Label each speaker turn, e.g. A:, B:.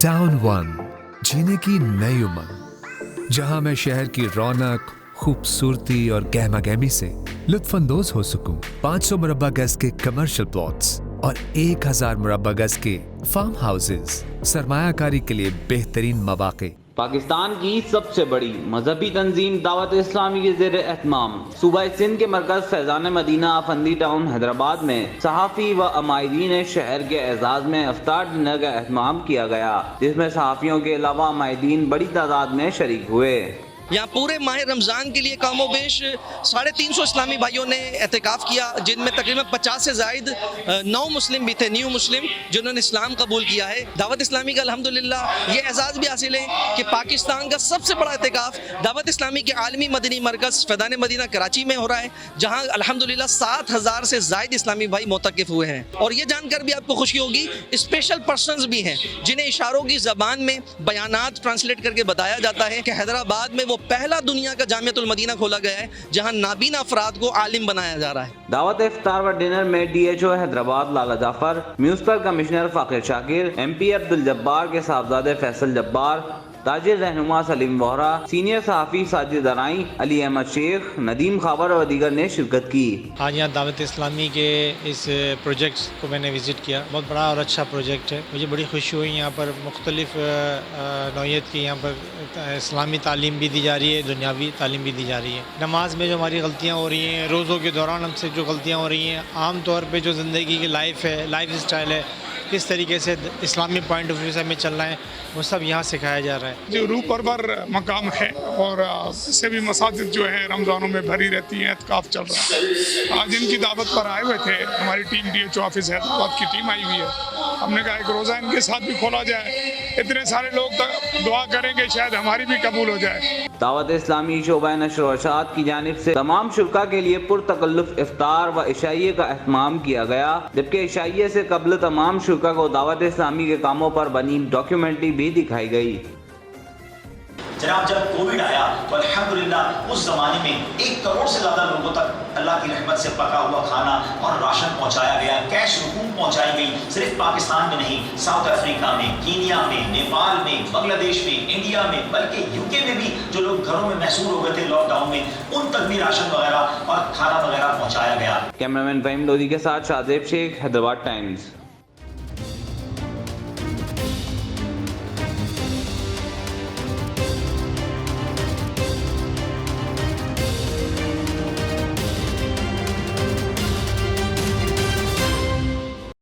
A: Town one, जीने की नई उमंग, जहां मैं शहर की रौनक, खूबसूरती और गहमा गहमी से लुत्फानंदोज हो सकूं। 500 मुरब्बा गज के कमर्शियल प्लॉट्स और 1000 मुरब्बा गज के फार्म हाउसेज, सरमायाकारी के लिए बेहतरीन मौके।
B: पाकिस्तान की सबसे बड़ी मजहबी तंजीम दावत इस्लामी के ज़ेर एहतमाम सूबा सिंध के मरकज फैज़ान मदीना अफंदी टाउन हैदराबाद में सहाफ़ी व अमायदीन शहर के एजाज़ में इफ्तार डिनर का एहतमाम किया गया, जिसमें सहाफ़ियों के अलावा अमायदीन बड़ी तादाद में शरीक हुए।
C: यहाँ पूरे माह रमज़ान के लिए कम व बेश 350 इस्लामी भाइयों ने एहतिकाफ़ किया, जिनमें तकरीबन 50 से ज़ायद नौ मुस्लिम भी थे, न्यू मुस्लिम जिन्होंने इस्लाम कबूल किया है। दावत इस्लामी का अल्हम्दुलिल्लाह ये एजाज़ भी हासिल है कि पाकिस्तान का सबसे बड़ा एहतिकाफ़ दावत इस्लामी के आलमी मदनी मरकज़ फैज़ान मदीना कराची में हो रहा है, जहाँ अल्हम्दुलिल्लाह 7000 से ज़ायद इस्लामी भाई मोतक़िफ़ हुए हैं। और ये जानकर भी आपको खुशी होगी, स्पेशल पर्सनस भी हैं जिन्हें इशारों की ज़बान में बयानात ट्रांसलेट करके बताया जाता है कि हैदराबाद में वो पहला दुनिया का जामियातुल मदीना खोला गया है, जहां नाबीना अफराद को आलिम बनाया जा रहा है।
B: दावत इफ्तार व डिनर में DHO Hyderabad Lala Jafar, municipal commissioner Faqir Shakir, MP Abdul Jabbar के साहबजादे फैसल जब्बार, ताजिर रहनुमा सलीम वोहरा, सीनियर सहाफ़ी साजिद दराई, अली अहमद शेख, नदीम खाबर और दीगर ने शिरकत की।
D: आज यहाँ दावत इस्लामी के इस प्रोजेक्ट को मैंने विज़िट किया। बहुत बड़ा और अच्छा प्रोजेक्ट है। मुझे बड़ी खुशी हुई। यहाँ पर मुख्तलिफ नौइयत की यहाँ पर इस्लामी तालीम भी दी जा रही है, दुनियावी तालीम भी दी जा रही है। नमाज में जो हमारी गलतियाँ हो रही हैं, रोज़ों के दौरान हमसे जो गलतियाँ हो रही हैं, आम तौर पर जो ज़िंदगी की लाइफ है, लाइफ स्टाइल है, किस तरीके से इस्लामी पॉइंट ऑफ व्यू से हमें चलना है, वो सब यहाँ सिखाया जा रहा है।
E: जो रूह परवर मकाम है और इससे भी मसाजिद जो है रमज़ानों में भरी रहती हैं, एतकाफ़ चल रहा है। आज इनकी दावत पर आए हुए थे, हमारी टीम DHO ऑफिस हैदराबाद की टीम आई हुई है। हमने कहा एक रोज़ा इनके साथ भी खोला जाए, इतने सारे लोग तक दुआ करेंगे शायद हमारी भी कबूल हो जाए।
B: दावत इस्लामी शोबा नशर व इरशाद की जानिब से तमाम शुरका के लिए पुरतकल्लुफ़ इफ्तार व इशाइये का एहतमाम किया गया, जबकि इशाइये से कबल तमाम शुरका को दावत इस्लामी के कामों पर बनी डॉक्यूमेंट्री भी दिखाई गई।
F: जनाब, जब कोविड आया तो अल्हम्दुलिल्लाह उस ज़माने में 1 करोड़ से ज़्यादा लोगों तक अल्लाह की रहमत से पका हुआ खाना और राशन पहुंचाया गया, कैश रकूम पहुंचाई गई। सिर्फ पाकिस्तान में नहीं, साउथ अफ्रीका में, कीनिया में, नेपाल में, बांग्लादेश में, इंडिया में, बल्कि UK में भी जो लोग घरों में महसूर हो गए थे लॉकडाउन में, उन तक भी राशन वगैरह और खाना वगैरह पहुँचाया गया।
B: कैमरामैन फहीम लोधी के साथ शाहजेब शेख, हैदराबाद टाइम्स।